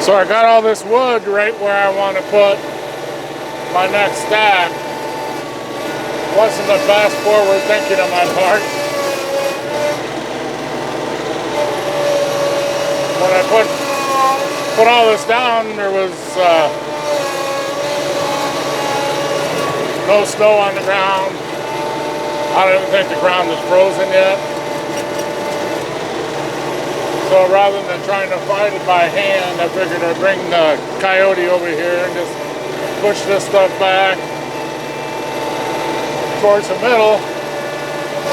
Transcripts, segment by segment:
So I got all this wood right where I want to put my next stack. Wasn't the best forward thinking on my part. When I put all this down, there was no snow on the ground. I don't even think the ground is frozen yet. So rather than trying to fight it by hand, I figured I'd bring the Coyote over here and just push this stuff back towards the middle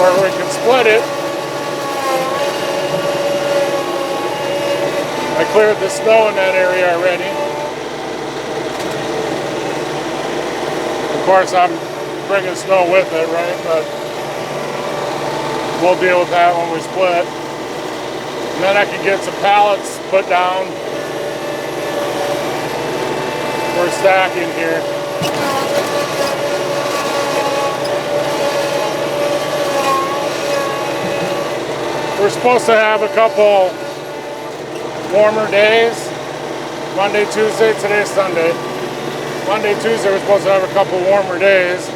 where we can split it. I cleared the snow in that area already. Of course, I'm bringing snow with it, right? But we'll deal with that when we split. And then I can get some pallets put down for stacking here. We're supposed to have a couple warmer days. Monday, Tuesday, today's Sunday. Monday, Tuesday, we're supposed to have a couple warmer days.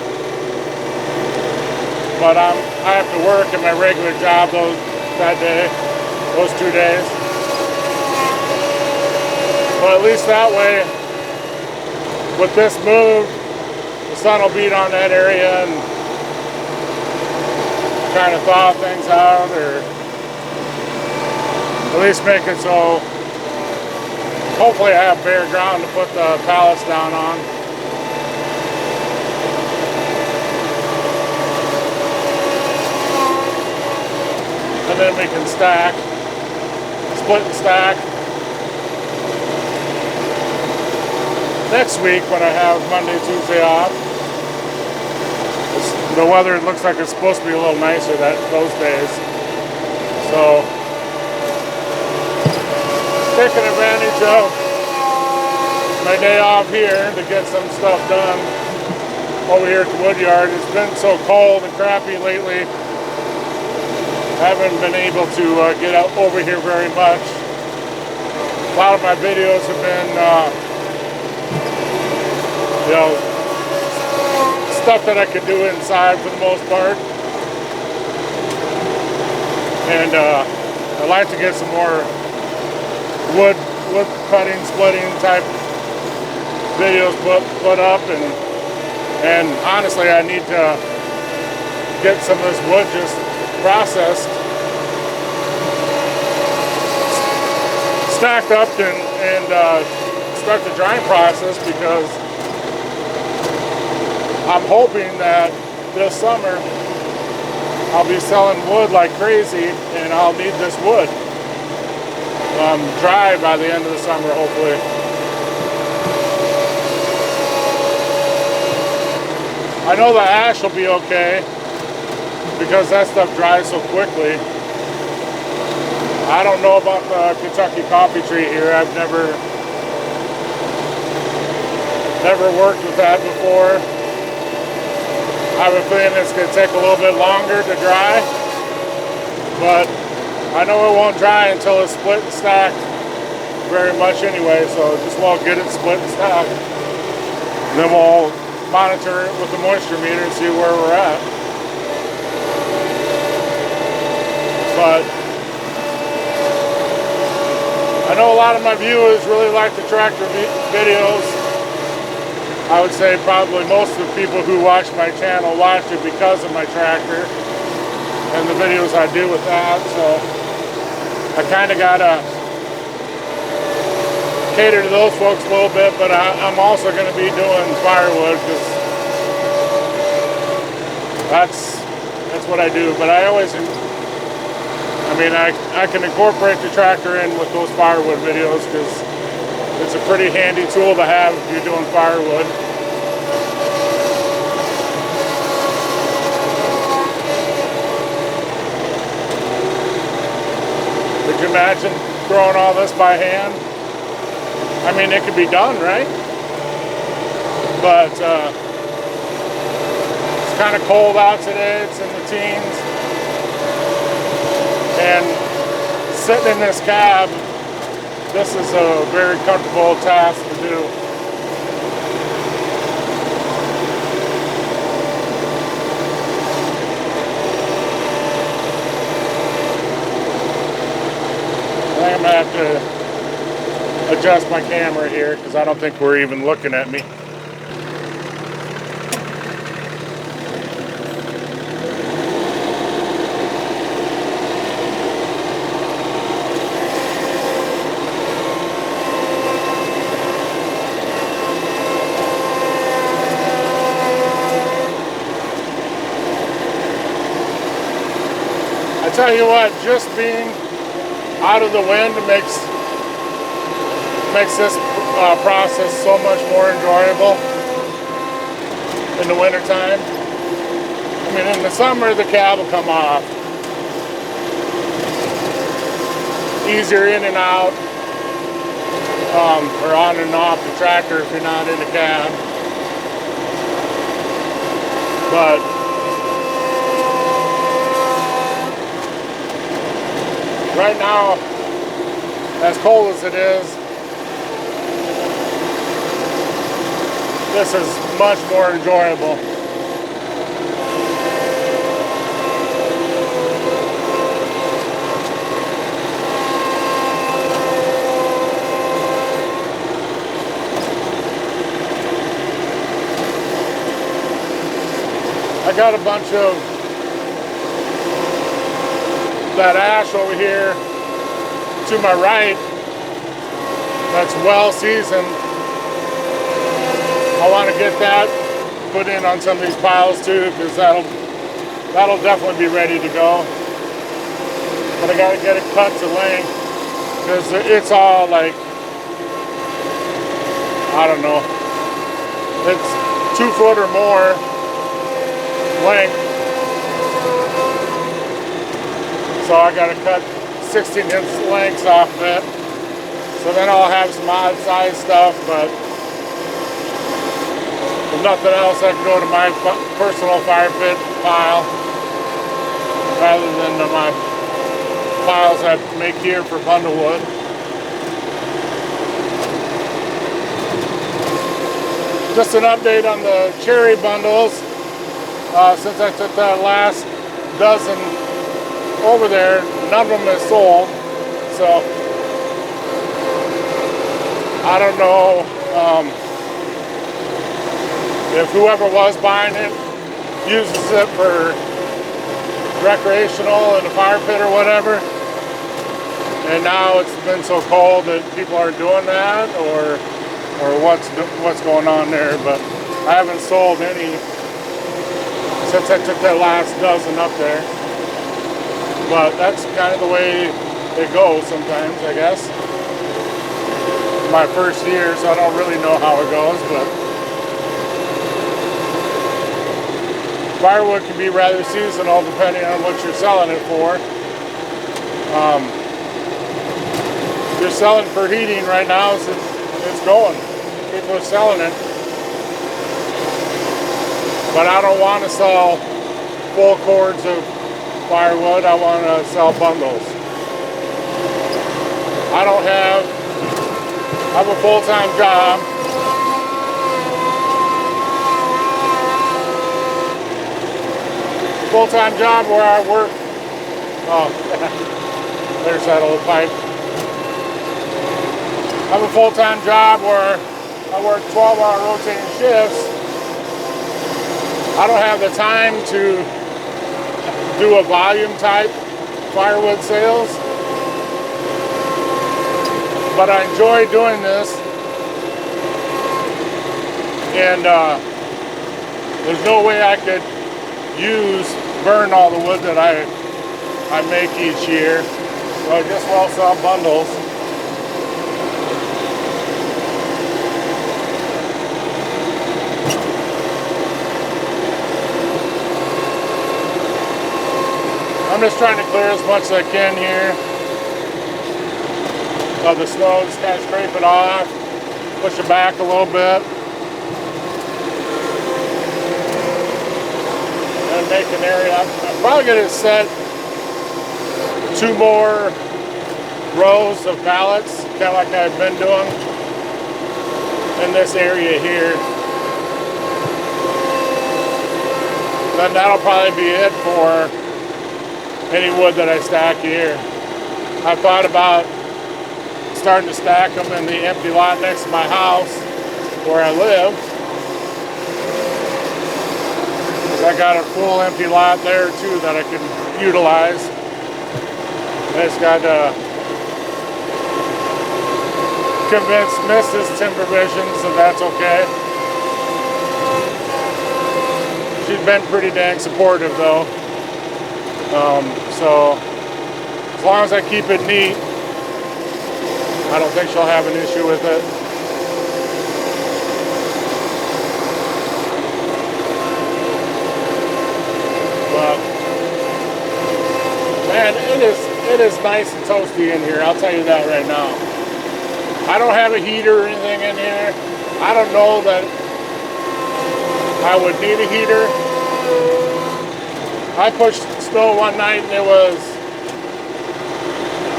But I have to work at my regular job that day. Those 2 days. But at least that way, with this move, the sun will beat on that area and kind of thaw things out, or at least make it so hopefully I have bare ground to put the pallets down on. And then we can stack. Split and stack. Next week when I have Monday, Tuesday off, the weather looks like it's supposed to be a little nicer those days. So, taking advantage of my day off here to get some stuff done over here at the wood yard. It's been so cold and crappy lately. I haven't been able to get out over here very much. A lot of my videos have been, you know, stuff that I could do inside for the most part. And I'd like to get some more wood cutting, splitting type videos put up, and honestly, I need to get some of this wood just processed, stacked up, and start the drying process, because I'm hoping that this summer I'll be selling wood like crazy, and I'll need this wood dry by the end of the summer, hopefully. I know the ash will be okay. because that stuff dries so quickly. I don't know about the Kentucky coffee tree here. I've never worked with that before. I have a feeling it's going to take a little bit longer to dry, but I know it won't dry until it's split and stacked very much anyway, so just we'll get it split and stacked. And then we'll monitor it with the moisture meter and see where we're at. But I know a lot of my viewers really like the tractor videos. I would say probably most of the people who watch my channel watch it because of my tractor and the videos I do with that. So I kind of gotta cater to those folks a little bit, but I'm also going to be doing firewood because that's what I do. But I always, I can incorporate the tractor in with those firewood videos because it's a pretty handy tool to have if you're doing firewood. Could you imagine growing all this by hand? I mean, it could be done, right? But it's kind of cold out today. It's in the teens. And sitting in this cab, this is a very comfortable task to do. I think I'm going to have to adjust my camera here because I don't think we're even looking at me. I tell you what, just being out of the wind makes this process so much more enjoyable in the wintertime. I mean, in the summer, the cab will come off. Easier in and out, or on and off the tractor if you're not in the cab. But right now, as cold as it is, this is much more enjoyable. I got a bunch of that ash over here to my right that's well seasoned. I want to get that put in on some of these piles too, because that'll definitely be ready to go. But I got to get it cut to length because it's all like, I don't know, it's 2 foot or more length. So I got to cut 16-inch lengths off of it. So then I'll have some odd size stuff, but if nothing else, I can go to my personal fire pit pile rather than to my piles I make here for bundlewood. Just an update on the cherry bundles. Since I took that last dozen over there, none of them is sold. So I don't know if whoever was buying it uses it for recreational in a fire pit or whatever, and now it's been so cold that people aren't doing that, or what's going on there. But I haven't sold any since I took that last dozen up there. But that's kind of the way it goes sometimes, I guess. My first year, so I don't really know how it goes, but Firewood can be rather seasonal depending on what you're selling it for. If you're selling for heating right now, it's going. People are selling it. But I don't want to sell full cords of firewood. I want to sell bundles. I have a full-time job. Full-time job where I work. Oh, there's that old pipe. I have a full-time job where I work 12-hour rotating shifts. I don't have the time to do a volume type firewood sales, but I enjoy doing this, and there's no way I could burn all the wood that I make each year, so I just will sell bundles. I'm just trying to clear as much as I can here of the snow. Just kind of scrape it off, push it back a little bit, and make an area. I'm probably going to set 2 more rows of pallets, kind of like I've been doing in this area here. Then that'll probably be it for any wood that I stack here. I thought about starting to stack them in the empty lot next to my house where I live. I got a full empty lot there too that I can utilize. I just got to convince Mrs. Timber Visions that that's okay. She's been pretty dang supportive though. So as long as I keep it neat, I don't think she'll have an issue with it. But man, it is nice and toasty in here, I'll tell you that right now. I don't have a heater or anything in here. I don't know that I would need a heater. I pushed snow one night and it was,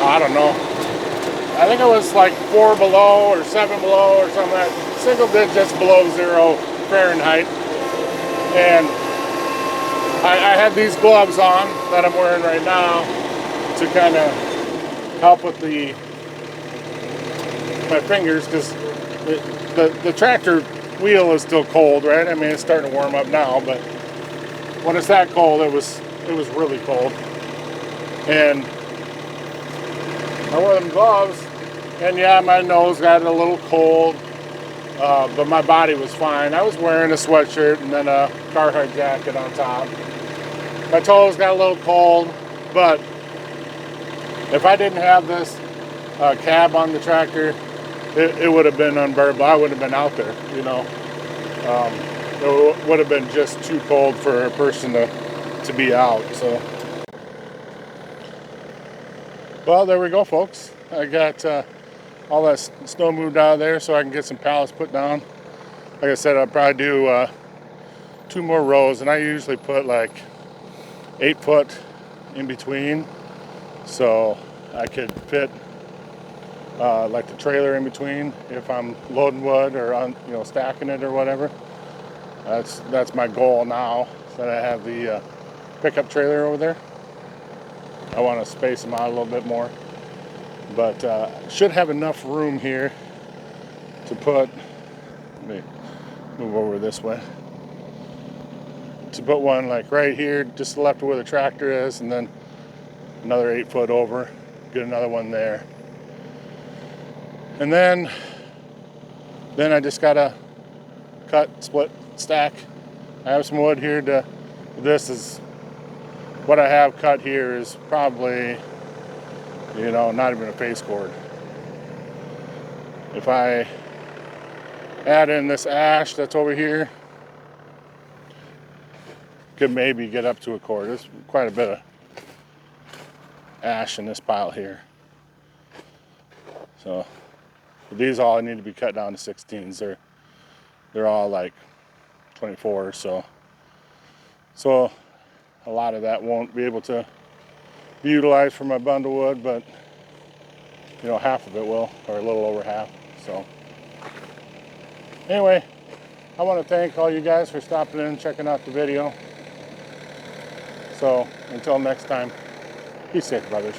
I don't know, I think it was like 4 below or 7 below or something like that. Single digits below 0 Fahrenheit. And I had these gloves on that I'm wearing right now to kind of help with my fingers, because the tractor wheel is still cold, right? I mean, it's starting to warm up now, but when it's that cold, it was really cold. And I wore them gloves, and yeah, my nose got a little cold, but my body was fine. I was wearing a sweatshirt and then a Carhartt jacket on top. My toes got a little cold, but if I didn't have this cab on the tractor, it would have been unbearable. I would have been out there, you know. It would have been just too cold for a person to be out. So, well, there we go, folks. I got all that snow moved out of there so I can get some pallets put down. Like I said, I'll probably do 2 more rows, and I usually put like 8 foot in between, so I could fit like the trailer in between if I'm loading wood or stacking it or whatever. That's my goal now, that I have the pickup trailer over there. I want to space them out a little bit more, but should have enough room here to put, let me move over this way, to put one like right here, just left of where the tractor is, and then another 8 foot over, get another one there. And then I just gotta cut, split, stack. I have some wood here this is what I have cut here is probably, not even a face cord. If I add in this ash that's over here, could maybe get up to a quarter. There's quite a bit of ash in this pile here. So these all need to be cut down to 16s. They're all like 24, so a lot of that won't be able to be utilized for my bundle wood, but you know, half of it will, or a little over half. So anyway, I want to thank all you guys for stopping in and checking out the video. So until next time, be safe, brothers.